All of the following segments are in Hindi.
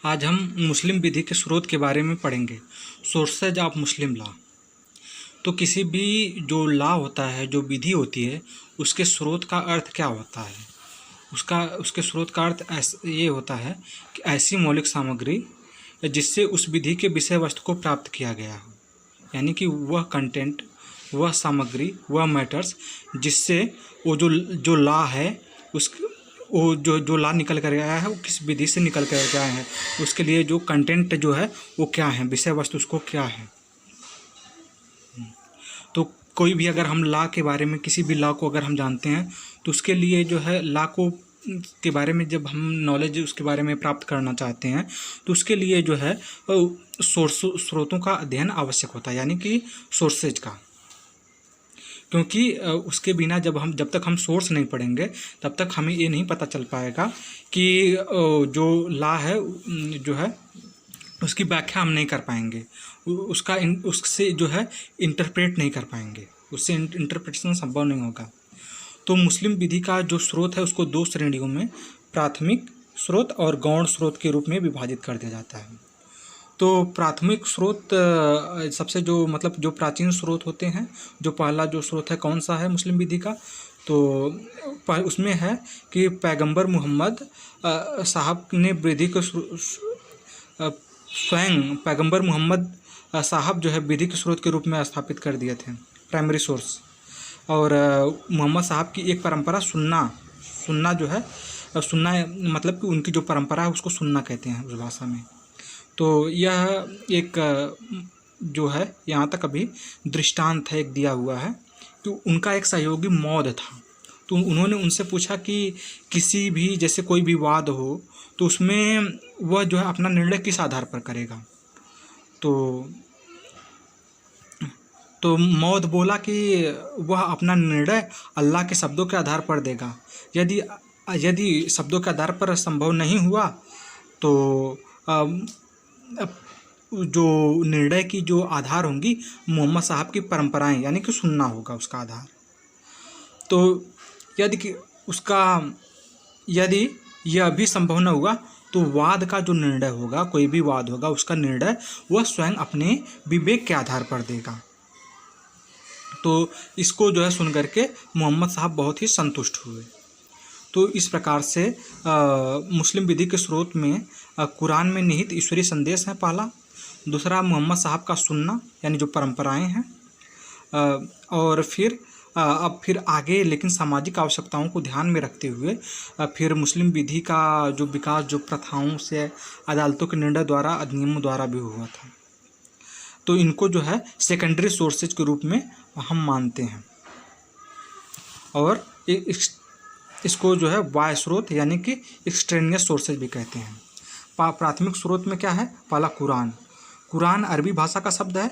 आज हम मुस्लिम विधि के स्रोत के बारे में पढ़ेंगे। Sources of Muslim law. तो किसी भी जो लॉ होता है, जो विधि होती है, उसके स्रोत का अर्थ क्या होता है? उसके स्रोत का अर्थ ये होता है कि ऐसी मौलिक सामग्री जिससे उस विधि के विषय वस्तु को प्राप्त किया गया हो, यानी कि वह कंटेंट, वह सामग्री, वह मैटर्स जिससे वो जो लॉ है, उस वो जो लॉ निकल कर आया है वो किस विधि से निकल कर आया है, उसके लिए जो कंटेंट जो है वो क्या है, विषय वस्तु उसको क्या है। तो कोई भी अगर हम लॉ के बारे में, किसी भी लॉ को अगर हम जानते हैं तो उसके लिए जो है लॉ को के बारे में जब हम नॉलेज उसके बारे में प्राप्त करना चाहते हैं तो उसके लिए जो है स्रोतों का अध्ययन आवश्यक होता है, यानी कि सोर्सेज का। क्योंकि उसके बिना जब तक हम सोर्स नहीं पढ़ेंगे तब तक हमें ये नहीं पता चल पाएगा कि जो लॉ है जो है उसकी व्याख्या हम नहीं कर पाएंगे, उससे जो है इंटरप्रेट नहीं कर पाएंगे, उससे इंटरप्रिटेशन संभव नहीं होगा। तो मुस्लिम विधि का जो स्रोत है उसको दो श्रेणियों में, प्राथमिक स्रोत और गौण स्रोत के रूप में विभाजित कर दिया जाता है। तो प्राथमिक स्रोत सबसे जो प्राचीन स्रोत होते हैं, जो पहला जो स्रोत है कौन सा है मुस्लिम विधि का, तो उसमें है कि पैगंबर मोहम्मद साहब ने विधि को स्वयं पैगंबर मोहम्मद साहब जो है विधि के स्रोत के रूप में स्थापित कर दिए थे, प्राइमरी सोर्स। और मोहम्मद साहब की एक परंपरा सुन्ना जो है, सुन्ना मतलब कि उनकी जो परंपरा है उसको सुन्ना कहते हैं उस भाषा में। तो यह एक जो है यहाँ तक अभी दृष्टांत है, एक दिया हुआ है। तो उनका एक सहयोगी मौद था, तो उन्होंने उनसे पूछा कि किसी भी जैसे कोई भी वाद हो तो उसमें वह जो है अपना निर्णय किस आधार पर करेगा। तो मौद बोला कि वह अपना निर्णय अल्लाह के शब्दों के आधार पर देगा। यदि शब्दों के आधार पर संभव नहीं हुआ तो जो निर्णय की जो आधार होंगी मोहम्मद साहब की परंपराएं, यानी कि सुन्ना होगा उसका आधार। तो यदि यह भी संभव न हुआ तो वाद का जो निर्णय होगा, कोई भी वाद होगा, उसका निर्णय वह स्वयं अपने विवेक के आधार पर देगा। तो इसको जो है सुन करके मोहम्मद साहब बहुत ही संतुष्ट हुए। तो इस प्रकार से मुस्लिम विधि के स्रोत में कुरान में निहित ईश्वरीय संदेश है पहला, दूसरा मोहम्मद साहब का सुन्ना यानी जो परंपराएं हैं, और फिर आगे लेकिन सामाजिक आवश्यकताओं को ध्यान में रखते हुए फिर मुस्लिम विधि का जो विकास जो प्रथाओं से, अदालतों के निर्णय द्वारा, अधिनियमों द्वारा भी हुआ था। तो इनको जो है सेकेंडरी सोर्सेज के रूप में हम मानते हैं, और इसको जो है वाय स्रोत यानी कि एक्सट्रेनियस सोर्सेज भी कहते हैं। प्राथमिक स्रोत में क्या है? पहला कुरान अरबी भाषा का शब्द है,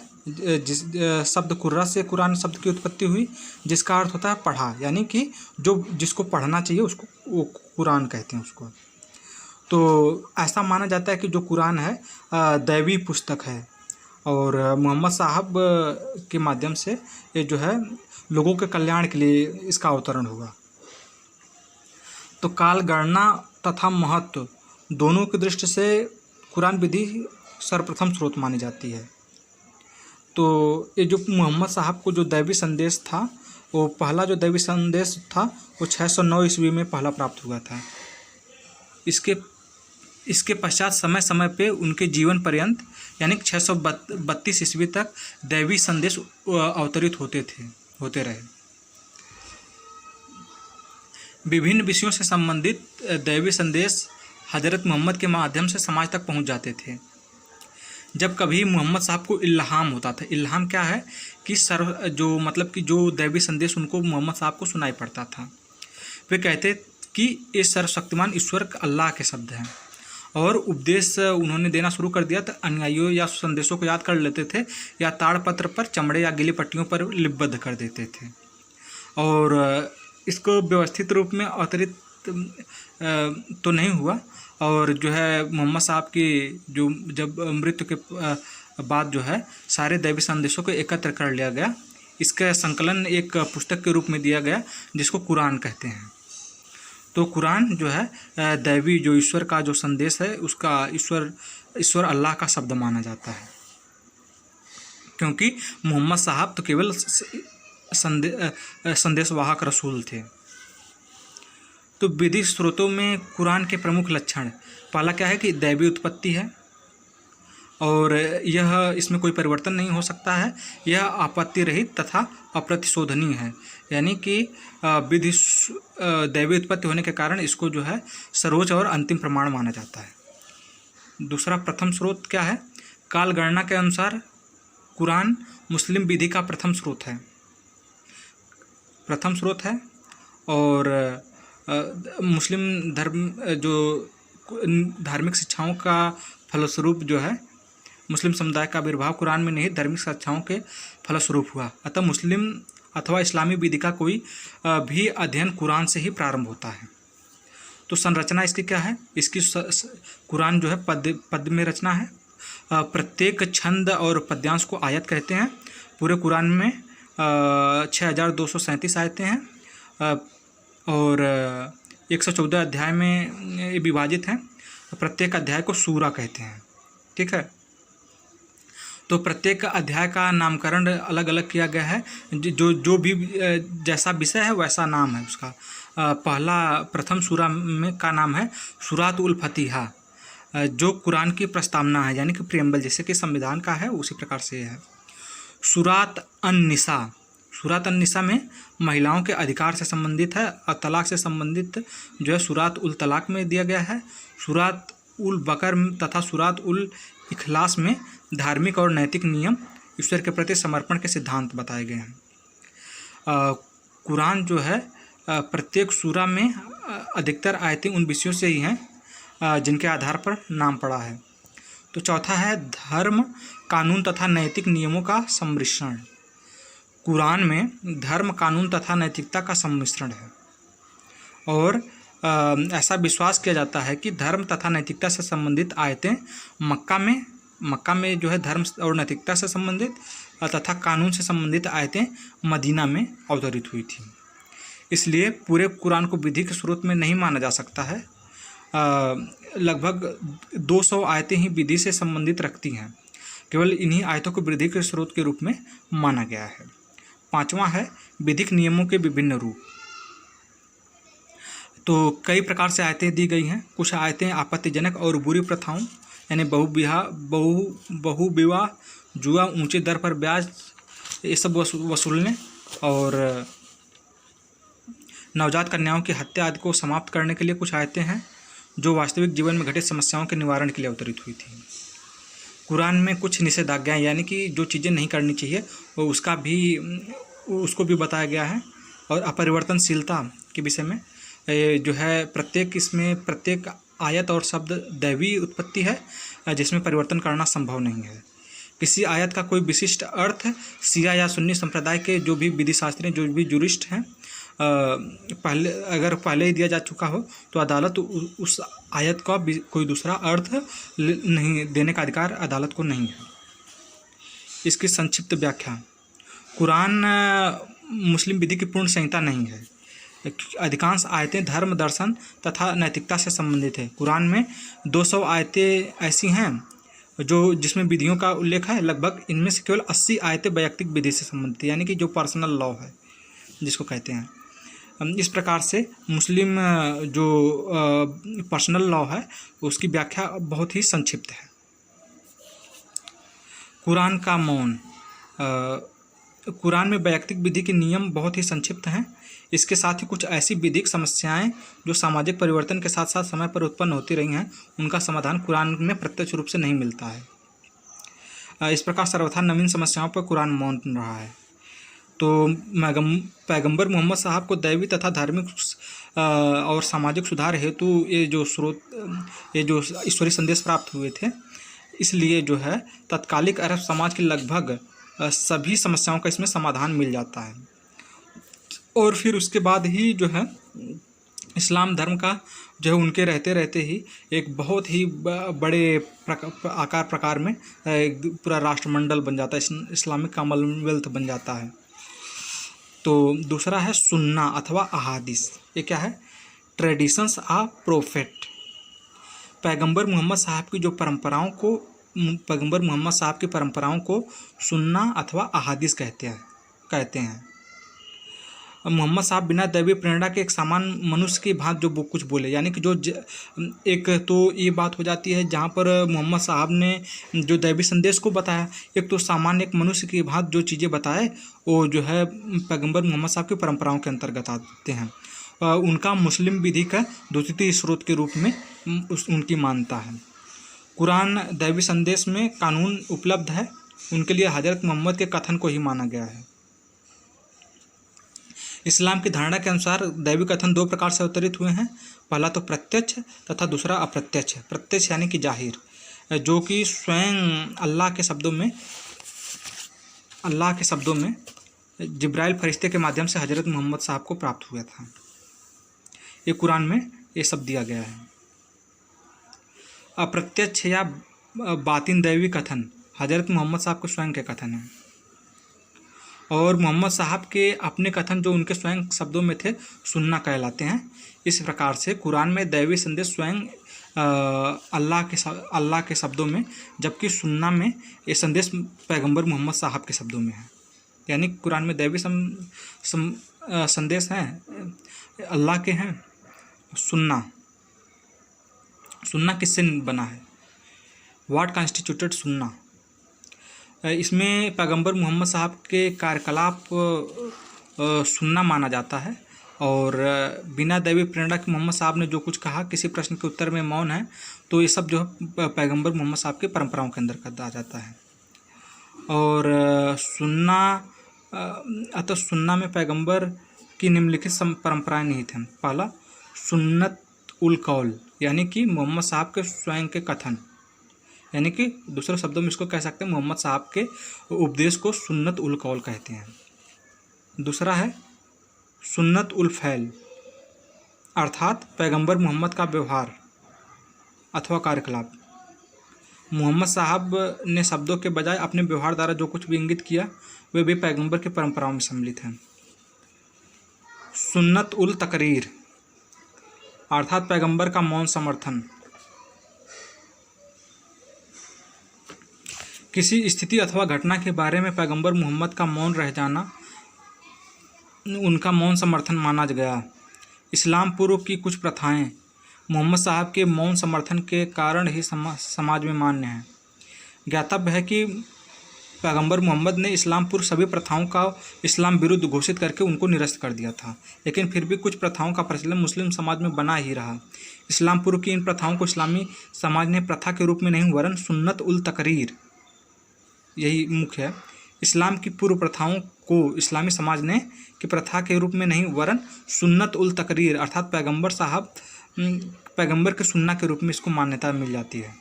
जिस शब्द कुर्रा से कुरान शब्द की उत्पत्ति हुई, जिसका अर्थ होता है पढ़ा, यानी कि जिसको पढ़ना चाहिए उसको वो कुरान कहते हैं उसको। तो ऐसा माना जाता है कि जो कुरान है दैवी पुस्तक है, और मोहम्मद साहब के माध्यम से ये जो है लोगों के कल्याण के लिए इसका अवतरण हुआ। तो काल गणना तथा महत्व दोनों की दृष्टि से कुरान विधि सर्वप्रथम स्रोत मानी जाती है। तो ये जो मोहम्मद साहब को जो दैवी संदेश था, वो पहला जो दैवी संदेश था वो 609 ईस्वी में पहला प्राप्त हुआ था। इसके पश्चात समय समय पे उनके जीवन पर्यंत यानी 632 ईस्वी तक दैवी संदेश अवतरित होते रहे। विभिन्न विषयों से संबंधित दैवी संदेश हजरत मोहम्मद के माध्यम से समाज तक पहुंच जाते थे। जब कभी मोहम्मद साहब को इल्हाम होता था, इल्हाम क्या है कि जो दैवी संदेश उनको मोहम्मद साहब को सुनाई पड़ता था, वे कहते कि ये सर्वशक्तिमान ईश्वर अल्लाह के शब्द हैं, और उपदेश उन्होंने देना शुरू कर दिया। तो अनुयायियों या संदेशों को याद कर लेते थे, या ताड़पत्र पर, चमड़े या गीली पट्टियों पर लिपिबद्ध कर देते थे, और इसको व्यवस्थित रूप में अवतरित तो नहीं हुआ। और जो है मोहम्मद साहब की जब मृत्यु के बाद जो है सारे दैवी संदेशों को एकत्र कर लिया गया, इसका संकलन एक पुस्तक के रूप में दिया गया जिसको कुरान कहते हैं। तो कुरान जो है दैवी जो ईश्वर का जो संदेश है उसका ईश्वर अल्लाह का शब्द माना जाता है, क्योंकि मोहम्मद साहब तो केवल संदेशवाहक रसूल थे। तो विधि स्रोतों में कुरान के प्रमुख लक्षण, पहला क्या है कि दैवी उत्पत्ति है, और यह इसमें कोई परिवर्तन नहीं हो सकता है, यह आपत्ति रहित तथा अप्रतिशोधनीय है, यानी कि विधि दैवी उत्पत्ति होने के कारण इसको जो है सर्वोच्च और अंतिम प्रमाण माना जाता है। दूसरा प्रथम स्रोत क्या है, काल गणना के अनुसार कुरान मुस्लिम विधि का प्रथम स्रोत है, और मुस्लिम धर्म जो धार्मिक शिक्षाओं का फलस्वरूप जो है मुस्लिम समुदाय का आविर्भाव कुरान में निहित धार्मिक शिक्षाओं के फलस्वरूप हुआ। अतः मुस्लिम अथवा इस्लामी विधि का कोई भी अध्ययन कुरान से ही प्रारंभ होता है। तो संरचना इसकी क्या है, इसकी कुरान जो है पद्य में रचना है। प्रत्येक छंद और पद्यांश को आयत कहते हैं। पूरे कुरान में 6237 आयतें हैं, और 114 अध्याय में विभाजित हैं। प्रत्येक अध्याय को सूरा कहते हैं, ठीक है। तो प्रत्येक अध्याय का नामकरण अलग अलग किया गया है, जो भी जैसा विषय है वैसा नाम है उसका। पहला प्रथम सूरा में का नाम है सूरत उल फतीहा, जो कुरान की प्रस्तावना है, यानी कि प्रियम्बल, जैसे कि संविधान का है उसी प्रकार से है। सूरत अन-निसा में महिलाओं के अधिकार से संबंधित है, और तलाक से संबंधित जो है सूरत उल तलाक में दिया गया है। सूरत उल बकर तथा सूरत उल इखलास में धार्मिक और नैतिक नियम, ईश्वर के प्रति समर्पण के सिद्धांत बताए गए हैं। कुरान जो है प्रत्येक सूरा में अधिकतर आयतें उन विषयों से ही हैं जिनके आधार पर नाम पड़ा है। तो चौथा है धर्म, कानून तथा नैतिक नियमों का सम्मिश्रण। कुरान में धर्म, कानून तथा नैतिकता का सम्मिश्रण है, और ऐसा विश्वास किया जाता है कि धर्म तथा नैतिकता से संबंधित आयतें मक्का में जो है धर्म और नैतिकता से संबंधित तथा कानून से संबंधित आयतें मदीना में अवतरित हुई थी। इसलिए पूरे कुरान को विधि के स्रोत में नहीं माना जा सकता है। लगभग 200 आयतें ही विधि से संबंधित रखती हैं। केवल इन्हीं आयतों को विधि के स्रोत के रूप में माना गया है। पांचवां है विधिक नियमों के विभिन्न रूप। तो कई प्रकार से आयतें दी गई हैं। कुछ आयतें आपत्तिजनक और बुरी प्रथाओं, यानी बहुविवाह, जुआ, ऊंचे दर पर ब्याज, ये सब वसूलने और नवजात कन्याओं की हत्या आदि को समाप्त करने के लिए कुछ आयतें हैं जो वास्तविक जीवन में घटित समस्याओं के निवारण के लिए अवतरित हुई थी। कुरान में कुछ निषेधाज्ञाएं, यानी कि जो चीज़ें नहीं करनी चाहिए वो उसको भी बताया गया है। और अपरिवर्तनशीलता के विषय में जो है प्रत्येक आयत और शब्द दैवी उत्पत्ति है, जिसमें परिवर्तन करना संभव नहीं है। किसी आयत का कोई विशिष्ट अर्थ शिया या सुन्नी संप्रदाय के जो भी विधि शास्त्री, जो भी जुरिस्ट हैं, पहले ही दिया जा चुका हो तो अदालत उस आयत का कोई दूसरा अर्थ नहीं देने का अधिकार अदालत को नहीं है। इसकी संक्षिप्त व्याख्या। कुरान मुस्लिम विधि की पूर्ण संहिता नहीं है। अधिकांश आयतें धर्म, दर्शन तथा नैतिकता से संबंधित है। कुरान में 200 आयतें ऐसी हैं जिसमें विधियों का उल्लेख है। लगभग इनमें से केवल 80 आयतें वैयक्तिक विधि से संबंधित है, यानी कि जो पर्सनल लॉ है जिसको कहते हैं। इस प्रकार से मुस्लिम जो पर्सनल लॉ है उसकी व्याख्या बहुत ही संक्षिप्त है। कुरान का मौन। कुरान में वैयक्तिक विधि के नियम बहुत ही संक्षिप्त हैं। इसके साथ ही कुछ ऐसी विधिक समस्याएं जो सामाजिक परिवर्तन के साथ साथ समय पर उत्पन्न होती रही हैं, उनका समाधान कुरान में प्रत्यक्ष रूप से नहीं मिलता है। इस प्रकार सर्वथा नवीन समस्याओं पर कुरान मौन रहा है। तो पैगंबर मोहम्मद साहब को दैवी तथा धार्मिक और सामाजिक सुधार हेतु ये जो ईश्वरीय संदेश प्राप्त हुए थे, इसलिए जो है तत्कालिक अरब समाज की लगभग सभी समस्याओं का इसमें समाधान मिल जाता है। और फिर उसके बाद ही जो है इस्लाम धर्म का जो है उनके रहते रहते ही एक बहुत ही बड़े आकार प्रकार में एक पूरा राष्ट्रमंडल बन जाता है, इस्लामिक कॉमनवेल्थ बन जाता है। तो दूसरा है सुन्ना अथवा अहादीस। ये क्या है ट्रेडिशंस आ प्रोफेट। पैगंबर मोहम्मद साहब की जो परंपराओं को पैगंबर मोहम्मद साहब की परंपराओं को सुन्ना अथवा अहादीस कहते हैं। मोहम्मद साहब बिना दैवीय प्रेरणा के एक सामान्य मनुष्य की भांति जो कुछ बोले, यानी कि एक तो ये बात हो जाती है जहाँ पर मोहम्मद साहब ने जो दैवी संदेश को बताया, एक तो सामान्य एक मनुष्य की भांति जो चीज़ें बताए वो जो है पैगंबर मोहम्मद साहब की परंपराओं के अंतर्गत आते हैं। उनका मुस्लिम विधि का द्वितीय स्रोत के रूप में उनकी मान्यता है। कुरान दैवी संदेश में कानून उपलब्ध है, उनके लिए हज़रत मोहम्मद के कथन को ही माना गया है। इस्लाम की धारणा के अनुसार दैवी कथन दो प्रकार से अवतरित हुए हैं। पहला तो प्रत्यक्ष तथा दूसरा अप्रत्यक्ष। प्रत्यक्ष यानी कि जाहिर, जो कि स्वयं अल्लाह के शब्दों में जिब्राइल फरिश्ते के माध्यम से हज़रत मोहम्मद साहब को प्राप्त हुआ था। ये कुरान में ये सब दिया गया है। अप्रत्यक्ष या बातिन दैवी कथन हज़रत मोहम्मद साहब के स्वयं के कथन हैं, और मोहम्मद साहब के अपने कथन जो उनके स्वयं शब्दों में थे सुन्ना कहलाते हैं। इस प्रकार से कुरान में दैवी संदेश स्वयं अल्लाह के शब्दों में, जबकि सुन्ना में ये संदेश पैगंबर मोहम्मद साहब के शब्दों में है। यानी कुरान में दैवी संदेश हैं अल्लाह के हैं। सुन्ना किससे बना है? व्हाट कॉन्स्टिट्यूटेड सुन्ना? इसमें पैगंबर मोहम्मद साहब के कार्यकलाप सुन्ना माना जाता है, और बिना दैवी प्रेरणा के मोहम्मद साहब ने जो कुछ कहा, किसी प्रश्न के उत्तर में मौन है, तो ये सब जो है पैगंबर मोहम्मद साहब के परंपराओं के अंदर आ जाता है। और सुन्ना में पैगंबर की निम्नलिखित परंपराएं नहीं थीं। पहला, सुन्नत उल कौल, यानी कि मोहम्मद साहब के स्वयं के कथन, यानी कि दूसरे शब्दों में इसको कह सकते हैं मोहम्मद साहब के उपदेश को सुन्नत उल कौल कहते हैं। दूसरा है सुन्नत उल फैल, अर्थात पैगंबर मोहम्मद का व्यवहार अथवा कार्यकलाप। मोहम्मद साहब ने शब्दों के बजाय अपने व्यवहार द्वारा जो कुछ भी इंगित किया वे भी पैगंबर की परंपराओं में सम्मिलित हैं। सुन्नत उल तकरीर, अर्थात पैगंबर का मौन समर्थन। किसी स्थिति अथवा घटना के बारे में पैगंबर मोहम्मद का मौन रह जाना उनका मौन समर्थन माना गया। इस्लाम पूर्व की कुछ प्रथाएं मोहम्मद साहब के मौन समर्थन के कारण ही समाज में मान्य हैं। ज्ञातव्य है कि पैगंबर मोहम्मद ने इस्लाम पूर्व सभी प्रथाओं का इस्लाम विरुद्ध घोषित करके उनको निरस्त कर दिया था, लेकिन फिर भी कुछ प्रथाओं का प्रचलन मुस्लिम समाज में बना ही रहा। इस्लाम पूर्व की इन प्रथाओं को इस्लामी समाज ने प्रथा के रूप में नहीं वरन सुन्नत उल तकरीर, यही मुख्य है, इस्लाम की पूर्व प्रथाओं को इस्लामी समाज ने कि प्रथा के रूप में नहीं वरन सुन्नत उल तकरीर अर्थात पैगंबर के सुन्ना के रूप में इसको मान्यता मिल जाती है।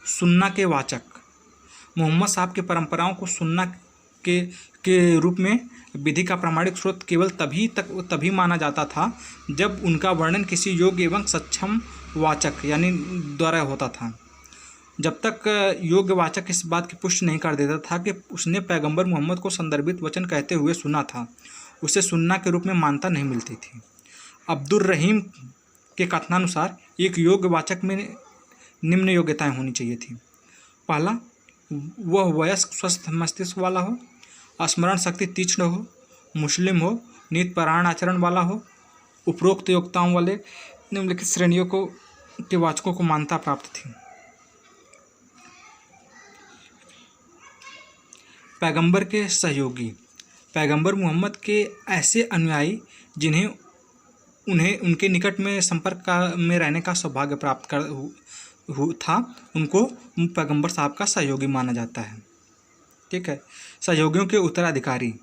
सुन्ना के वाचक मोहम्मद साहब की परंपराओं को सुन्ना के रूप में विधि का प्रामाणिक स्रोत केवल तभी माना जाता था जब उनका वर्णन किसी योग्य एवं सक्षम वाचक यानी द्वारा होता था। जब तक योग्य वाचक इस बात की पुष्टि नहीं कर देता था कि उसने पैगंबर मोहम्मद को संदर्भित वचन कहते हुए सुना था, उसे सुन्ना के रूप में मान्यता नहीं मिलती थी। अब्दुर रहीम के कथनानुसार एक योग्य वाचक में निम्न योग्यताएं होनी चाहिए थी। पहला, वह वयस्क स्वस्थ मस्तिष्क वाला हो, स्मरण शक्ति तीक्ष्ण हो, मुस्लिम हो, नीतिपरायण आचरण वाला हो। उपरोक्त योग्यताओं वाले निम्नलिखित श्रेणियों के वाचकों को मान्यता प्राप्त थी। पैगंबर के सहयोगी पैगंबर मोहम्मद के ऐसे अनुयायी जिन्हें उनके निकट में संपर्क में रहने का सौभाग्य प्राप्त था, उनको पैगंबर साहब का सहयोगी माना जाता है। ठीक है। सहयोगियों के उत्तराधिकारी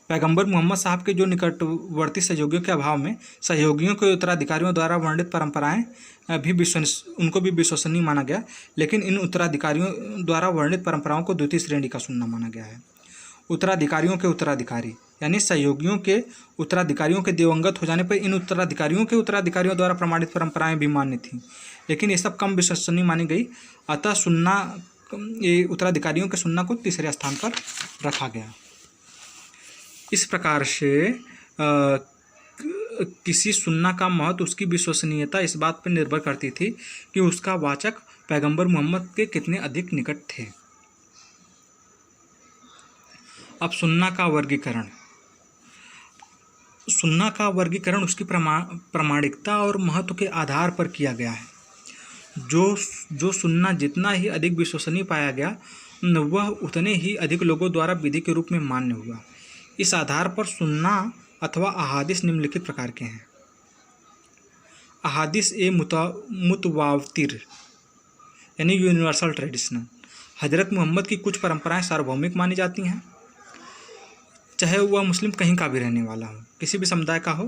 पैगंबर मोहम्मद साहब के जो निकटवर्ती सहयोगियों के अभाव में सहयोगियों के उत्तराधिकारियों द्वारा वर्णित परंपराएं उनको भी विश्वसनीय माना गया, लेकिन इन उत्तराधिकारियों द्वारा वर्णित परंपराओं को द्वितीय श्रेणी का सुन्ना माना गया है। उत्तराधिकारियों के उत्तराधिकारी यानी सहयोगियों के उत्तराधिकारियों के दिवंगत हो जाने पर इन उत्तराधिकारियों के उत्तराधिकारियों द्वारा प्रमाणित परंपराएं भी मान्य थीं, लेकिन ये सब कम विश्वसनीय मानी गई। अतः ये उत्तराधिकारियों के सुन्ना को तीसरे स्थान पर रखा गया। इस प्रकार से किसी सुन्ना का महत्व उसकी विश्वसनीयता इस बात पर निर्भर करती थी कि उसका वाचक पैगंबर मोहम्मद के कितने अधिक निकट थे। अब सुन्ना का वर्गीकरण। सुन्ना का वर्गीकरण उसकी प्रामाणिकता और महत्व के आधार पर किया गया है। जो सुन्ना जितना ही अधिक विश्वसनीय पाया गया वह उतने ही अधिक लोगों द्वारा विधि के रूप में मान्य हुआ। इस आधार पर सुन्ना अथवा अहादीस निम्नलिखित प्रकार के हैं। अहादीस मुतवातिर यानी यूनिवर्सल ट्रेडिशनल। हजरत मोहम्मद की कुछ परंपराएं सार्वभौमिक मानी जाती हैं, चाहे वह मुस्लिम कहीं का भी रहने वाला हो, किसी भी समुदाय का हो,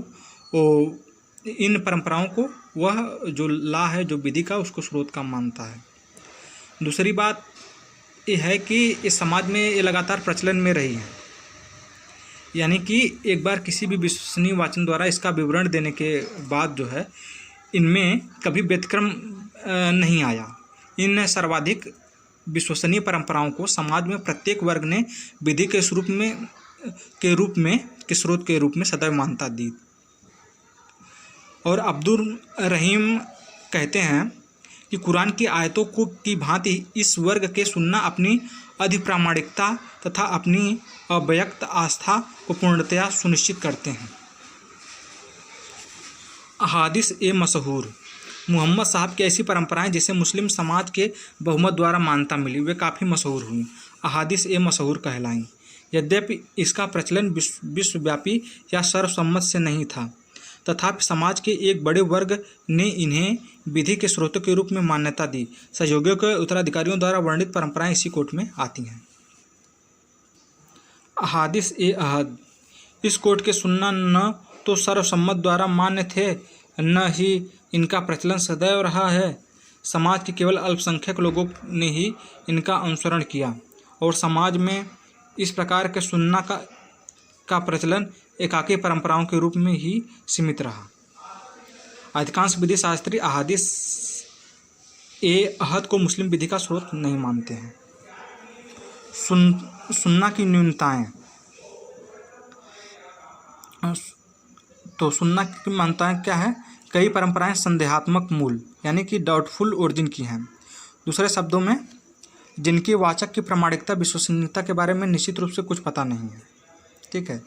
वो इन परंपराओं को वह जो ला है, जो विधि का, उसको स्रोत का मानता है। दूसरी बात यह है कि इस समाज में ये लगातार प्रचलन में रही है, यानी कि एक बार किसी भी विश्वसनीय वाचन द्वारा इसका विवरण देने के बाद जो है इनमें कभी व्यतिक्रम नहीं आया। इन सर्वाधिक विश्वसनीय परंपराओं को समाज में प्रत्येक वर्ग ने विधि के स्रोत के रूप में सदैव मान्यता दी। और अब्दुल रहीम कहते हैं कि कुरान की आयतों को की भांति इस वर्ग के सुन्ना अपनी अधिप्रामाणिकता तथा अपनी अव्यक्त आस्था को पूर्णतया सुनिश्चित करते हैं। अहादीस मशहूर। मोहम्मद साहब की ऐसी परंपराएं जिसे मुस्लिम समाज के बहुमत द्वारा मान्यता मिली वे काफ़ी मशहूर हुई, अहादीस मशहूर कहलाईं। यद्यपि इसका प्रचलन विश्वव्यापी या सर्वसम्मत से नहीं था, तथापि समाज के एक बड़े वर्ग ने इन्हें विधि के स्रोतों के रूप में मान्यता दी। सहयोगियों के उत्तराधिकारियों द्वारा वर्णित परंपराएं इसी कोट में आती हैं। अहादीस अहद। इस कोट के सुन्ना न तो सर्वसम्मत द्वारा मान्य थे, न ही इनका प्रचलन सदैव रहा है। समाज के केवल अल्पसंख्यक लोगों ने ही इनका अनुसरण किया और समाज में इस प्रकार के सुन्ना का प्रचलन एकाकी परंपराओं के रूप में ही सीमित रहा। अधिकांश विधि शास्त्री अहादीस अहद को मुस्लिम विधि का स्रोत नहीं मानते हैं। सुन्ना की न्यूनताएं। तो सुन्ना की मान्यताएं क्या है? कई परंपराएं संदेहात्मक मूल यानी कि डाउटफुल ओरिजिन की हैं। दूसरे शब्दों में जिनके वाचक की प्रामाणिकता विश्वसनीयता के बारे में निश्चित रूप से कुछ पता नहीं है। ठीक है।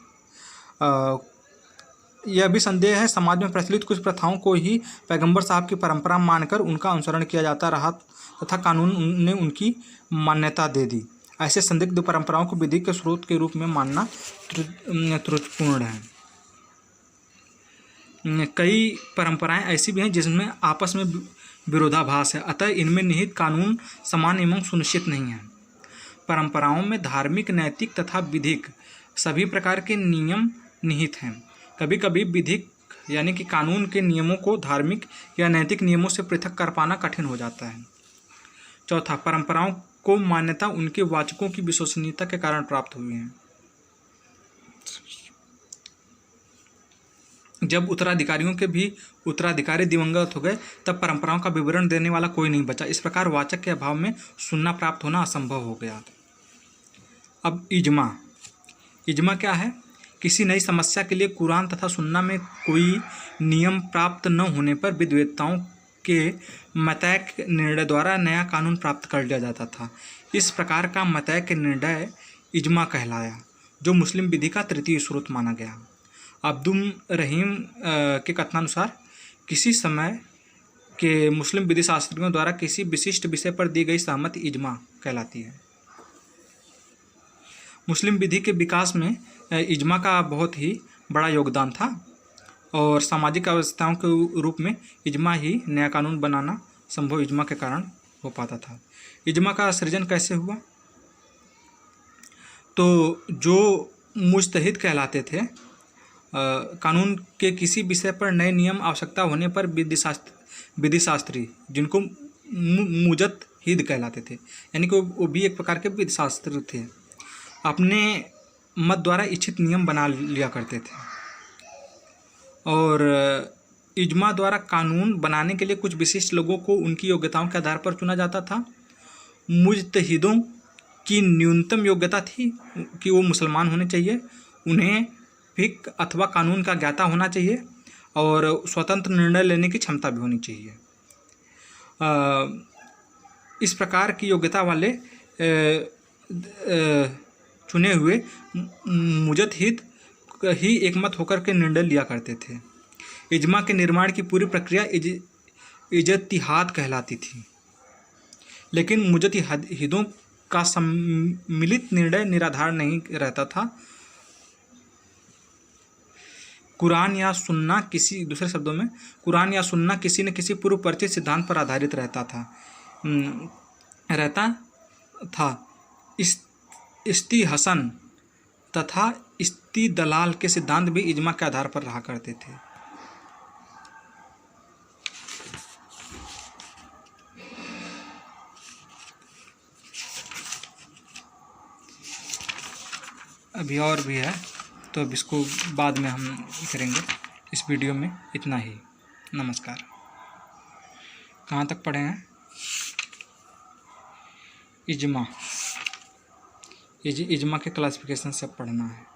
यह भी संदेह है समाज में प्रचलित कुछ प्रथाओं को ही पैगंबर साहब की परंपरा मानकर उनका अनुसरण किया जाता रहा तथा कानून ने उनकी मान्यता दे दी। ऐसे संदिग्ध परंपराओं को विधि के स्रोत के रूप में मानना त्रुटिपूर्ण है। कई परंपराएं ऐसी भी हैं जिसमें आपस में विरोधाभास है, अतः इनमें निहित कानून समान एवं सुनिश्चित नहीं है। परंपराओं में धार्मिक, नैतिक तथा विधिक सभी प्रकार के नियम निहित हैं। कभी कभी विधिक यानी कि कानून के नियमों को धार्मिक या नैतिक नियमों से पृथक कर पाना कठिन हो जाता है। चौथा, परंपराओं को मान्यता उनके वाचकों की विश्वसनीयता के कारण प्राप्त हुई है। जब उत्तराधिकारियों के भी उत्तराधिकारी दिवंगत हो गए तब परंपराओं का विवरण देने वाला कोई नहीं बचा। इस प्रकार वाचक के अभाव में सुन्ना प्राप्त होना असंभव हो गया। अब इजमा। इजमा क्या है? किसी नई समस्या के लिए कुरान तथा सुन्ना में कोई नियम प्राप्त न होने पर विद्वताओं के मतैक निर्णय द्वारा नया कानून प्राप्त कर लिया जाता था। इस प्रकार का मतैक निर्णय इजमा कहलाया, जो मुस्लिम विधि का तृतीय स्रोत माना गया। अब्दुल रहीम के कथनानुसार किसी समय के मुस्लिम विधि शास्त्रियों द्वारा किसी विशिष्ट विषय पर दी गई सहमति इजमा कहलाती है। मुस्लिम विधि के विकास में इजमा का बहुत ही बड़ा योगदान था और सामाजिक अवस्थाओं के रूप में इजमा ही नया कानून बनाना संभव इजमा के कारण हो पाता था। इजमा का सृजन कैसे हुआ? तो जो मुज्तहिद कहलाते थे, कानून के किसी विषय पर नए नियम आवश्यकता होने पर विधि शास्त्री जिनको मुजतहिद कहलाते थे, यानी कि वो भी एक प्रकार के विधि शास्त्री थे, अपने मत द्वारा इच्छित नियम बना लिया करते थे। और इजमा द्वारा कानून बनाने के लिए कुछ विशिष्ट लोगों को उनकी योग्यताओं के आधार पर चुना जाता था। मुज्तहिदों की न्यूनतम योग्यता थी कि वो मुसलमान होने चाहिए, उन्हें फिक अथवा कानून का ज्ञाता होना चाहिए और स्वतंत्र निर्णय लेने की क्षमता भी होनी चाहिए। इस प्रकार की योग्यता वाले चुने हुए मुजतहिद ही एकमत होकर के निर्णय लिया करते थे। इजमा के निर्माण की पूरी प्रक्रिया इजतिहाद कहलाती थी, लेकिन मुजतहिदों का सम्मिलित निर्णय निराधार नहीं रहता था। कुरान या सुन्ना दूसरे शब्दों में कुरान या सुन्ना किसी न किसी पूर्व परिचित सिद्धांत पर आधारित रहता था। इस्तिहसन तथा इस्तिदलाल के सिद्धांत भी इजमा के आधार पर रहा करते थे। अभी और भी है, तो अब इसको बाद में हम करेंगे। इस वीडियो में इतना ही। नमस्कार। कहाँ तक पढ़े हैं? इजमा के क्लासिफिकेशन से पढ़ना है।